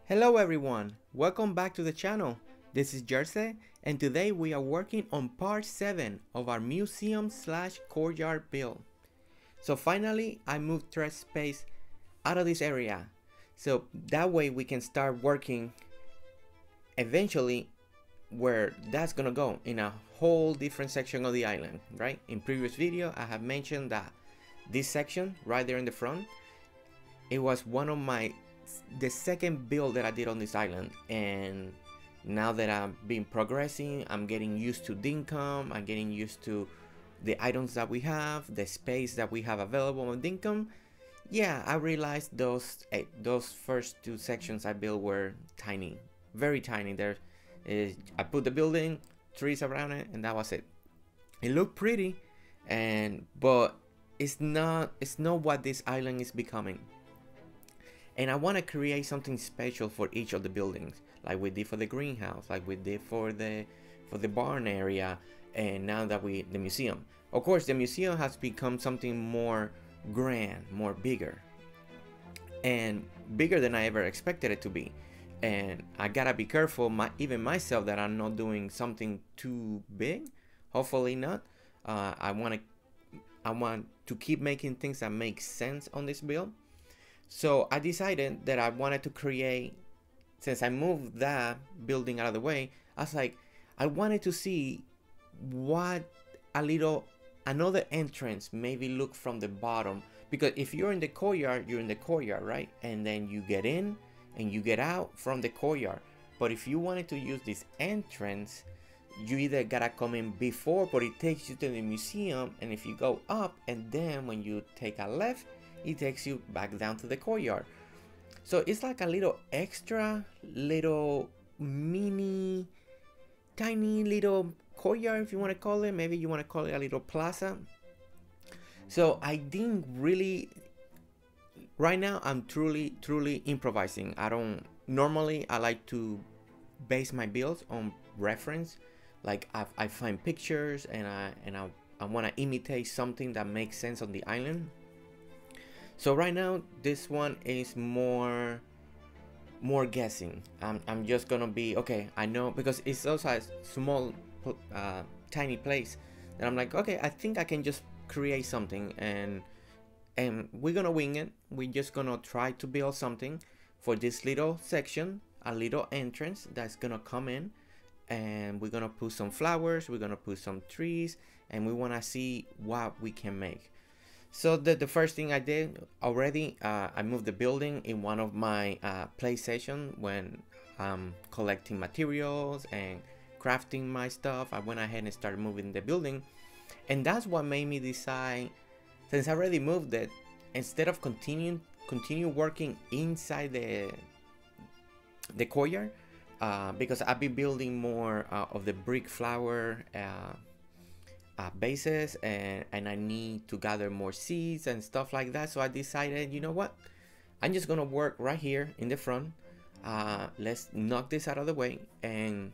Hello everyone, welcome back to the channel. This is Jersey and today we are working on part 7 of our museum slash courtyard build. So finally I moved trash space out of this area, so that way we can start working eventually where that's gonna go in a whole different section of the island, right? In previous video I have mentioned that this section right there in the front, it was one of the second build that I did on this island, and now that I've been progressing, I'm getting used to Dinkum, I'm getting used to the items that we have, the space that we have available on Dinkum. Yeah, I realized those first two sections I built were tiny, very tiny. I put the building, trees around it, and that was it. It looked pretty, but it's not what this island is becoming. And I want to create something special for each of the buildings, like we did for the greenhouse, like we did for the barn area, and now that the museum. Of course, the museum has become something more grand, more bigger, and bigger than I ever expected it to be. And I gotta be careful, even myself, that I'm not doing something too big. Hopefully not. I want to keep making things that make sense on this build. So I decided that I wanted to create, since I moved that building out of the way, I was like, I wanted to see what another entrance maybe look from the bottom. Because if you're in the courtyard, you're in the courtyard, right? And then you get in and you get out from the courtyard. But if you wanted to use this entrance, you either gotta come in before, but it takes you to the museum, and if you go up and then when you take a left, it takes you back down to the courtyard. So it's like a little extra little mini tiny little courtyard, if you want to call it. Maybe you want to call it a little plaza. So I didn't really, right now I'm truly improvising. I like to base my builds on reference. Like I find pictures and I want to imitate something that makes sense on the island. So right now this one is more guessing. I'm just gonna be okay. I know, because it's also a small tiny place, and I'm like, okay, I think I can just create something, and we're gonna wing it. We're just gonna try to build something for this little section, a little entrance that's gonna come in, and we're gonna put some flowers, we're gonna put some trees, and we want to see what we can make. So the first thing I did already, I moved the building in one of my play sessions when I'm collecting materials and crafting my stuff. I went ahead and started moving the building, and that's what made me decide, since I already moved it, instead of continue working inside the courtyard, because I've been building more of the brick flower bases, and I need to gather more seeds and stuff like that. So I decided, you know what, I'm just gonna work right here in the front. Let's knock this out of the way, and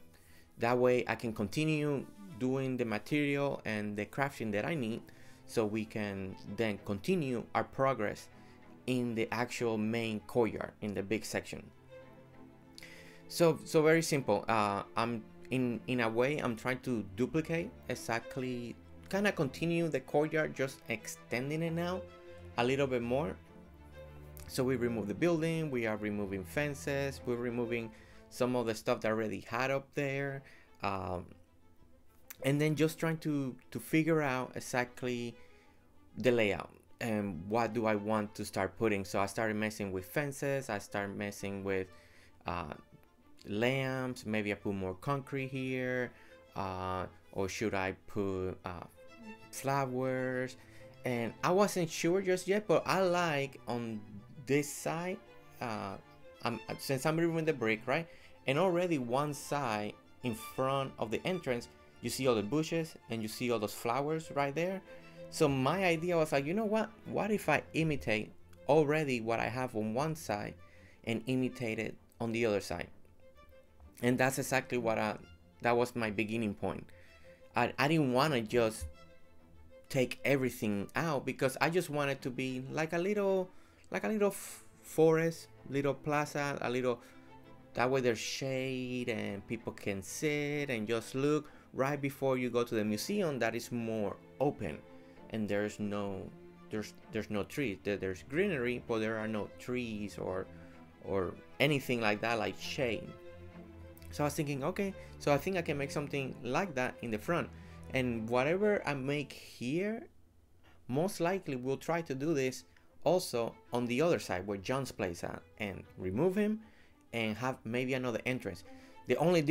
that way I can continue doing the material and the crafting that I need, so we can then continue our progress in the actual main courtyard, in the big section. So very simple. I'm in a way I'm trying to duplicate exactly, kind of continue the courtyard, just extending it now a little bit more. So we remove the building, we are removing fences, we're removing some of the stuff that I already had up there, and then just trying to figure out exactly the layout and what do I want to start putting. So I started messing with fences, I started messing with lamps. Maybe I put more concrete here, or should I put flowers? And I wasn't sure just yet, but I like on this side, since I'm removing the brick, right, and already one side in front of the entrance, you see all the bushes and you see all those flowers right there. So my idea was like, you know what if I imitate already what I have on one side and imitate it on the other side? And that's exactly what that was my beginning point. I didn't want to just take everything out, because I just wanted to be like a little forest, little plaza, a little that way there's shade and people can sit and just look right before you go to the museum that is more open, and there's no trees. There's greenery, but there are no trees or anything like that, like shade. So I was thinking, okay, so I think I can make something like that in the front, and whatever I make here, most likely we'll try to do this also on the other side where John's place at, and remove him and have maybe another entrance. The only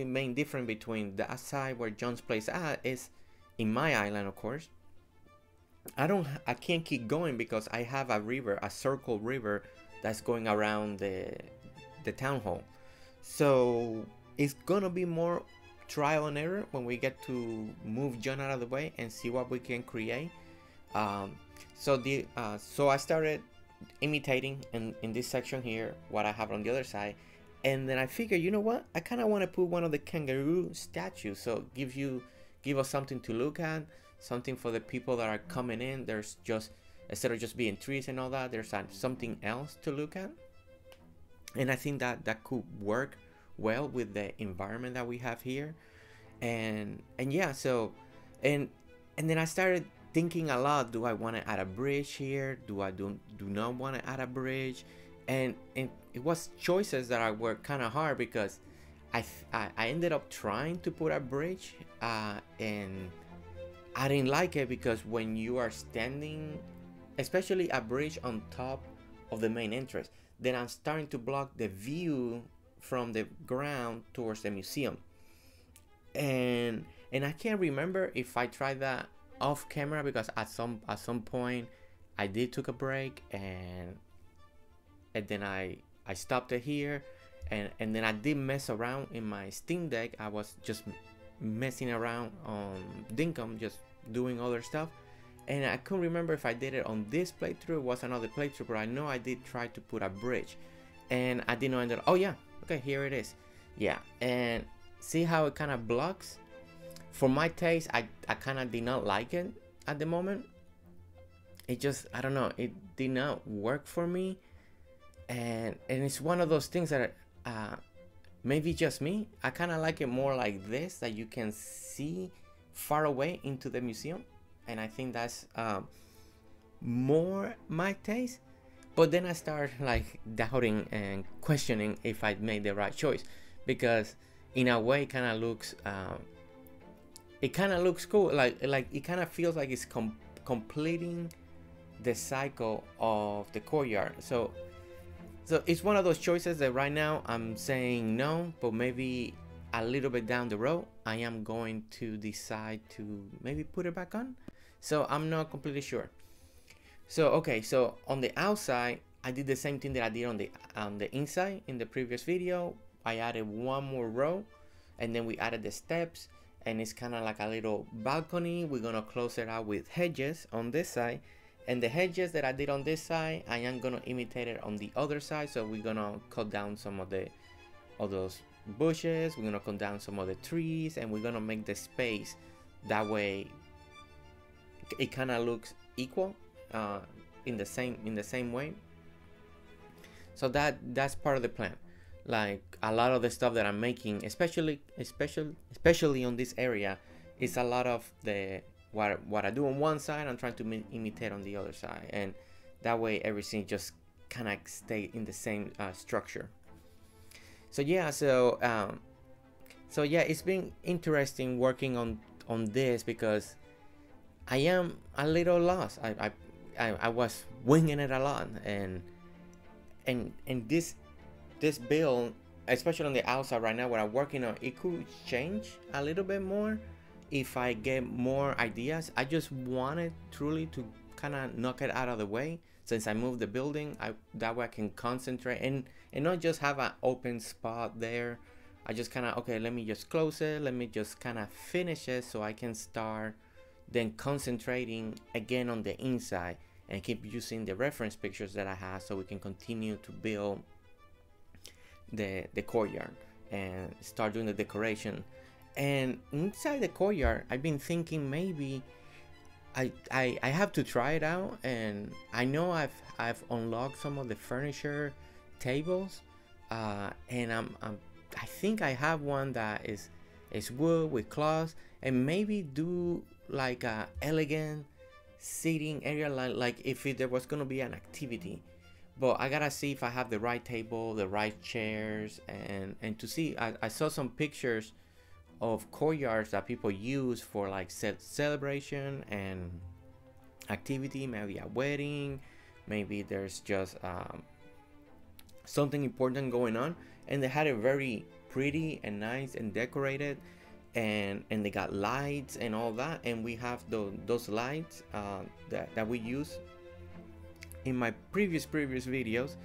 main difference between that side where John's place at is in my island, of course. I can't keep going because I have a river, a circle river that's going around the town hall. So it's gonna be more trial and error when we get to move John out of the way and see what we can create. So I started imitating in this section here what I have on the other side, and then I figured, you know what, I kind of want to put one of the kangaroo statues, so give us something to look at, something for the people that are coming in. There's just, instead of just being trees and all that, there's something else to look at, and I think that could work well with the environment that we have here. And yeah, so and then I started thinking a lot. Do I want to add a bridge here? Do I do not want to add a bridge? And it was choices that were kind of hard, because I ended up trying to put a bridge, and I didn't like it, because when you are standing, especially a bridge on top of the main entrance, then I'm starting to block the view from the ground towards the museum. And I can't remember if I tried that off camera, because at some point I did took a break, and then I stopped it here, and then I did mess around in my Steam Deck. I was just messing around on Dinkum, just doing other stuff, and I couldn't remember if I did it on this playthrough. It was another playthrough, but I know I did try to put a bridge, and I didn't end up. Oh yeah, okay, here it is. Yeah, and see how it kind of blocks. For my taste, I kind of did not like it at the moment. It just, I don't know, it did not work for me, and it's one of those things that maybe just me, I kind of like it more like this, that you can see far away into the museum, and I think that's more my taste. But then I started like doubting and questioning if I made the right choice, because in a way it kind of looks cool, like it kind of feels like it's completing the cycle of the courtyard. So it's one of those choices that right now I'm saying no, but maybe a little bit down the road I am going to decide to maybe put it back on. So I'm not completely sure. So okay, so on the outside I did the same thing that I did on the inside in the previous video. I added one more row, and then we added the steps, and it's kind of like a little balcony. We're gonna close it out with hedges on this side, and the hedges that I did on this side, I am gonna imitate it on the other side. So we're gonna cut down some of those bushes, we're gonna cut down some of the trees, and we're gonna make the space that way it kind of looks equal, in the same way. So that's part of the plan. Like a lot of the stuff that I'm making, especially on this area, is a lot of what I do on one side, I'm trying to imitate on the other side, and that way everything just kind of stay in the same structure. So yeah, so yeah, it's been interesting working on this, because I am a little lost. I was winging it a lot, and this build, especially on the outside right now, what I'm working on, it could change a little bit more if I get more ideas. I just wanted truly to kind of knock it out of the way since I moved the building. That way I can concentrate and not just have an open spot there. I just kind of, okay, let me just close it, let me just kind of finish it, so I can start then concentrating again on the inside and keep using the reference pictures that I have, so we can continue to build the courtyard and start doing the decoration. And inside the courtyard, I've been thinking maybe I have to try it out, and I know I've unlocked some of the furniture tables, and I think I have one that is wood with cloths, and maybe do like a elegant seating area, like if there was gonna be an activity. But I gotta see if I have the right table, the right chairs, and to see. I saw some pictures of courtyards that people use for like celebration and activity, maybe a wedding, maybe there's just something important going on, and they had it very pretty and nice and decorated, and they got lights and all that, and we have those lights that we use in my previous videos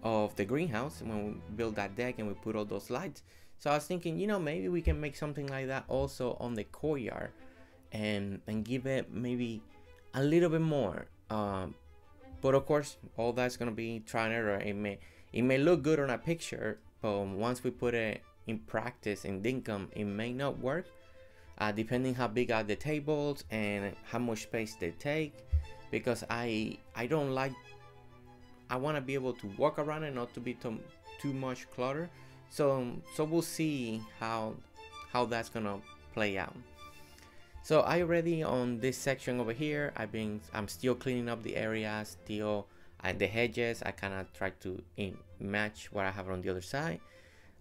of the greenhouse when we built that deck and we put all those lights. So I was thinking, you know, maybe we can make something like that also on the courtyard, and give it maybe a little bit more. But of course, all that's gonna be trial and error. It may look good on a picture, but once we put it in practice in Dinkum, it may not work, depending how big are the tables and how much space they take. Because I don't like, I want to be able to walk around and not to be too much clutter. So we'll see how that's gonna play out. So I already on this section over here, I'm still cleaning up the area, still the hedges. I kind of try to match what I have on the other side.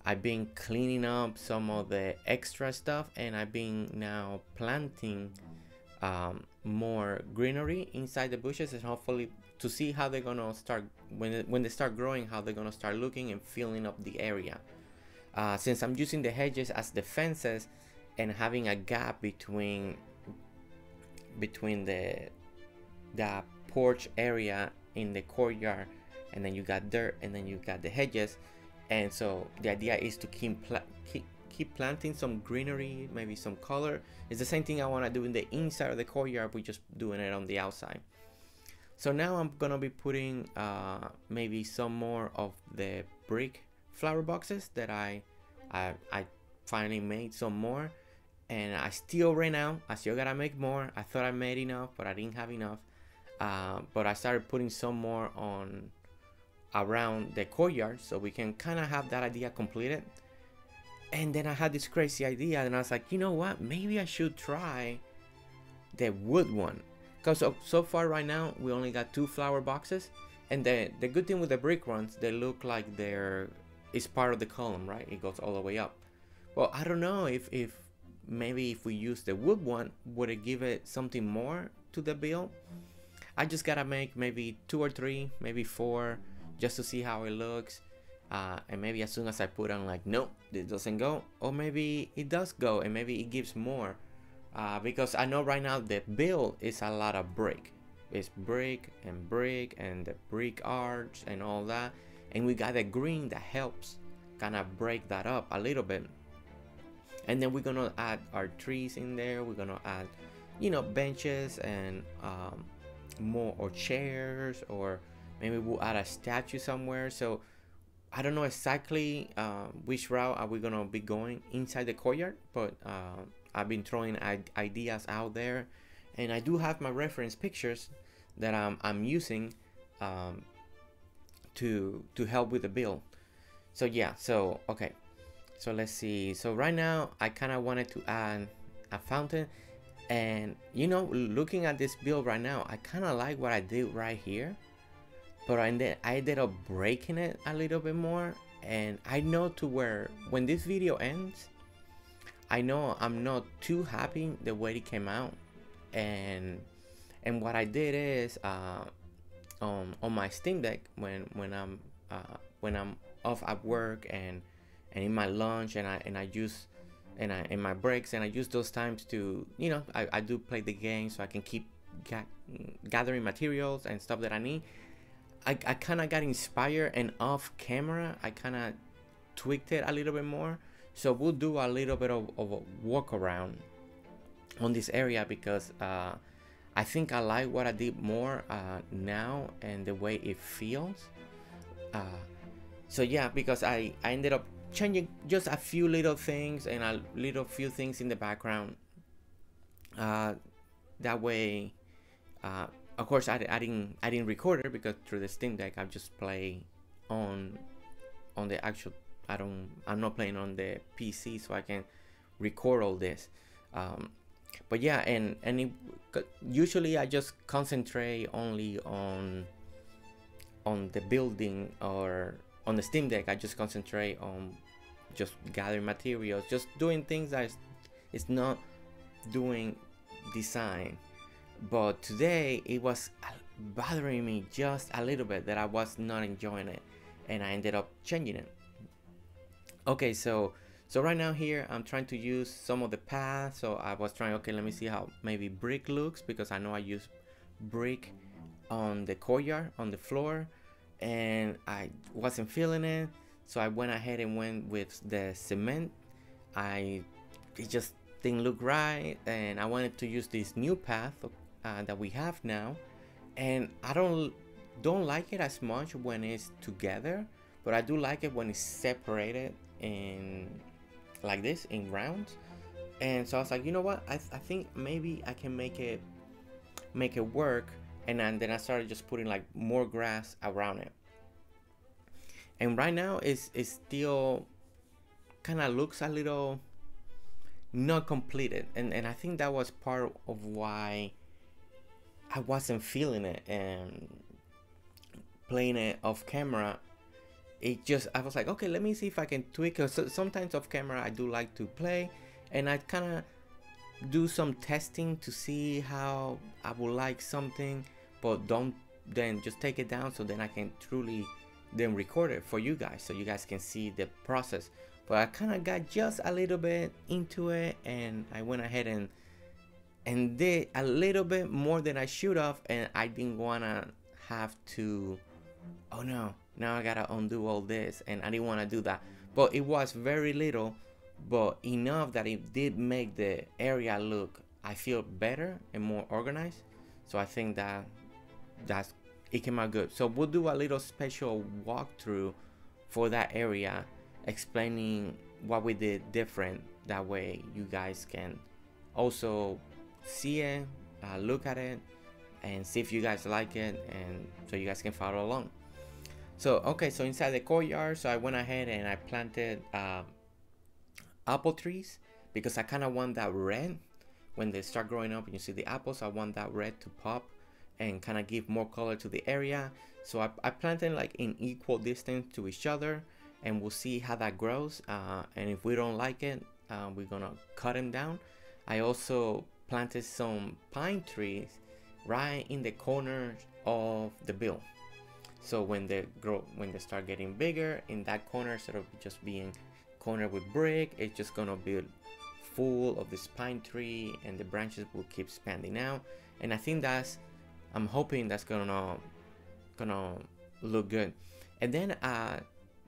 I've been cleaning up some of the extra stuff, and I've been now planting more greenery inside the bushes, and hopefully to see how they're gonna start when they start growing, how they're gonna start looking and filling up the area. Since I'm using the hedges as the fences and having a gap between the porch area in the courtyard, and then you got dirt, and then you got the hedges, and so the idea is to keep planting some greenery, maybe some color. It's the same thing I want to do in the inside of the courtyard, we're just doing it on the outside. So now I'm gonna be putting maybe some more of the brick flower boxes that I finally made some more, and I still ran out. I still gotta make more. I thought I made enough, but I didn't have enough. But I started putting some more on around the courtyard, so we can kind of have that idea completed. And then I had this crazy idea, and I was like, you know what, maybe I should try the wood one, because so far right now we only got 2 flower boxes, and the good thing with the brick ones, they look like it's part of the column, right? It goes all the way up. Well, I don't know if maybe if we use the wood one, would it give it something more to the build? I just gotta make maybe 2 or 3, maybe 4, just to see how it looks. And maybe as soon as I put on, like, no, this doesn't go, or maybe it does go, and maybe it gives more, because I know right now the build is a lot of brick. It's brick and the brick arch and all that, and we got the green that helps kind of break that up a little bit. And then we're gonna add our trees in there. We're gonna add, you know, benches and more, or chairs, or maybe we'll add a statue somewhere. So I don't know exactly which route are we gonna be going inside the courtyard, but I've been throwing ideas out there, and I do have my reference pictures that I'm using to help with the build. So yeah, so okay, so let's see. So right now I kind of wanted to add a fountain, and you know, looking at this build right now, I kind of like what I did right here, but I ended up breaking it a little bit more. And I know to where when this video ends, I know I'm not too happy the way it came out. And what I did is on my Steam Deck, when I'm off at work and in my lunch, and I use in my breaks, and I use those times to, you know, I do play the game so I can keep gathering materials and stuff that I need. I kind of got inspired, and off camera I kind of tweaked it a little bit more. So we'll do a little bit of a walk around on this area, because I think I like what I did more now, and the way it feels. So yeah, because I ended up changing just a few little things and a few things in the background. That way, of course, I didn't record it, because through the Steam Deck I just play on on the actual, I'm not playing on the PC, so I can record all this. But yeah, usually I just concentrate only on the building, or on the Steam Deck I just concentrate on just gathering materials, just doing things that it's not doing design. But today it was bothering me just a little bit that I was not enjoying it, and I ended up changing it. Okay, so right now here I'm trying to use some of the paths. So I was trying, okay, let me see how maybe brick looks, because I know I use brick on the courtyard, on the floor, and I wasn't feeling it. So I went ahead and went with the cement. It just didn't look right, and I wanted to use this new path that we have now, and I don't like it as much when it's together, but I do like it when it's separated in like this in rounds. And so I was like, you know what, I think maybe I can make it work. And then I started just putting like more grass around it, and right now it's still kind of looks a little not completed, and I think that was part of why I wasn't feeling it, and playing it off camera. I was like, okay, let me see if I can tweak it. So sometimes off camera I do like to play, and I kind of do some testing to see how I would like something, but don't then just take it down, so then I can truly then record it for you guys, so you guys can see the process. But I kind of got just a little bit into it, and I went ahead and did a little bit more than I should have, and I didn't want to have to, oh no, now I gotta undo all this, and I didn't want to do that. But it was very little, but enough that it did make the area look, I feel, better and more organized. So I think that's it came out good. So we'll do a little special walkthrough for that area, explaining what we did different. That way you guys can also see it, look at it, and see if you guys like it, and so you guys can follow along. So okay, so inside the courtyard, so I went ahead and I planted apple trees, because I kind of want that red when they start growing up and you see the apples. I want that red to pop and kind of give more color to the area. So I planted like in equal distance to each other, and we'll see how that grows, and if we don't like it, we're gonna cut them down. I also planted some pine trees right in the corners of the bill, so when they start getting bigger in that corner, instead of just being corner with brick, it's just gonna be full of this pine tree, and the branches will keep expanding out. And I think I'm hoping that's gonna look good. And then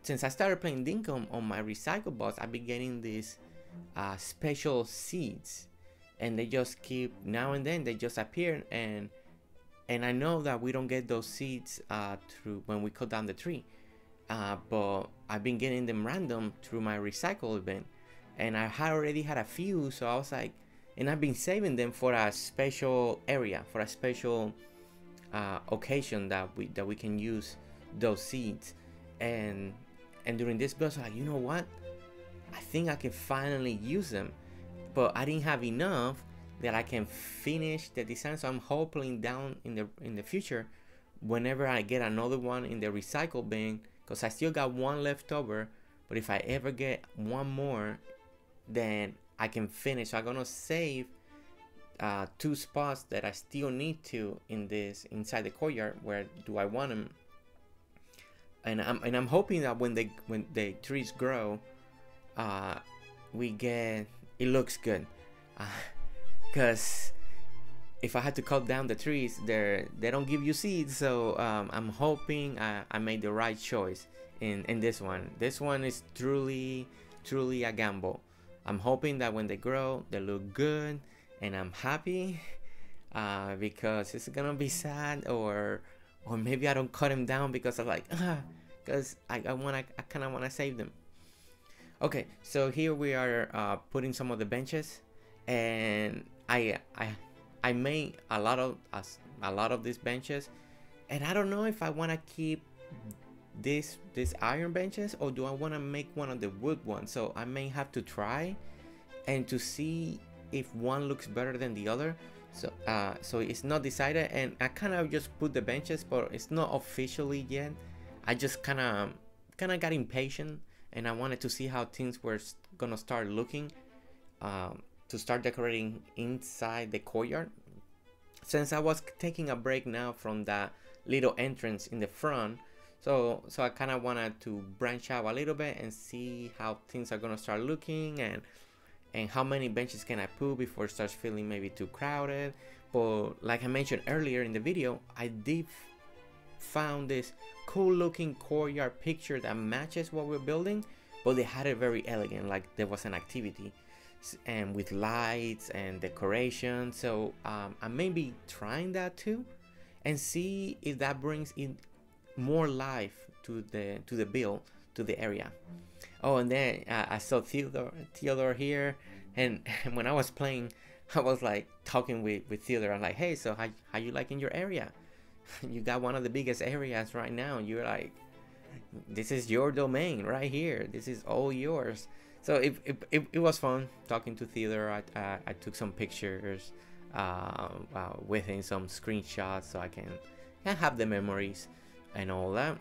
since I started playing Dinkum on my recycle box, I've been getting these special seeds, and they just keep, now and then they just appear, and I know that we don't get those seeds through when we cut down the tree, but I've been getting them random through my recycle bin, and I had already had a few, so I was like, and I've been saving them for a special area, for a special occasion that we can use those seeds. And during this build, I was like, you know what, I think I can finally use them, but I didn't have enough that I can finish the design. So I'm hoping down in the future, whenever I get another one in the recycle bin, because I still got one left over, but if I ever get one more, then I can finish. So I'm gonna save 2 spots that I still need to inside the courtyard. Where do I want them? And I'm hoping that when the trees grow, it looks good, because if I had to cut down the trees, they don't give you seeds. So I'm hoping I made the right choice in this one. This one is truly a gamble. I'm hoping that when they grow, they look good, and I'm happy, because it's gonna be sad, or maybe I don't cut them down because I'm like, because I kind of want to save them. Okay, so here we are putting some of the benches, and I made a lot of these benches, and I don't know if I want to keep these iron benches, or do I want to make one of the wood ones? So I may have to try and to see if one looks better than the other. So so it's not decided, and I kind of just put the benches, but it's not officially yet. I just kind of got impatient, and I wanted to see how things were gonna start looking, to start decorating inside the courtyard, since I was taking a break now from that little entrance in the front. So I kind of wanted to branch out a little bit and see how things are gonna start looking, and how many benches can I put before it starts feeling maybe too crowded. But like I mentioned earlier in the video, I did found this cool looking courtyard picture that matches what we're building, but they had it very elegant, like there was an activity and with lights and decoration. So I may be trying that too, and see if that brings in more life to the build, to the area. Oh, and then I saw Theodore here, and when I was playing, I was like talking with Theodore. I'm like, hey, so how you liking your area? You got one of the biggest areas right now. You're like, this is your domain right here. This is all yours. So it was fun talking to Theodore. I took some pictures with him, some screenshots, so I can have the memories and all that.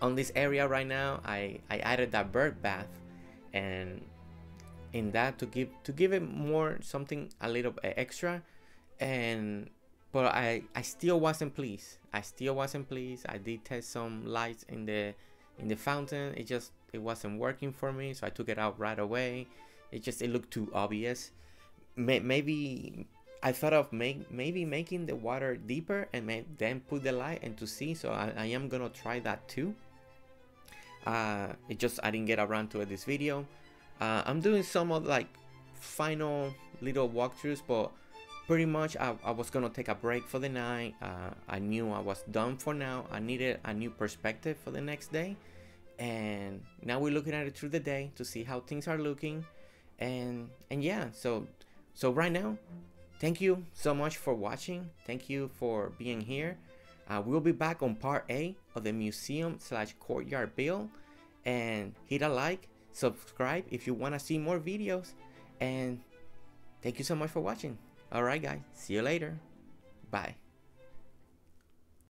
On this area right now, I added that bird bath, and in that to give it more something a little extra, but I still wasn't pleased. I did test some lights in the fountain. It wasn't working for me, so I took it out right away. It looked too obvious. Maybe I thought of maybe making the water deeper and then put the light and to see. So I am gonna try that too. I didn't get around to it this video. I'm doing some of like final little walkthroughs, but pretty much I was gonna take a break for the night. I knew I was done for now. I needed a new perspective for the next day, and now we're looking at it through the day to see how things are looking. And yeah, so right now, thank you so much for watching. Thank you for being here. We'll be back on part A of the museum/courtyard build, and hit a like, subscribe if you want to see more videos, and thank you so much for watching. Alright guys, see you later. Bye.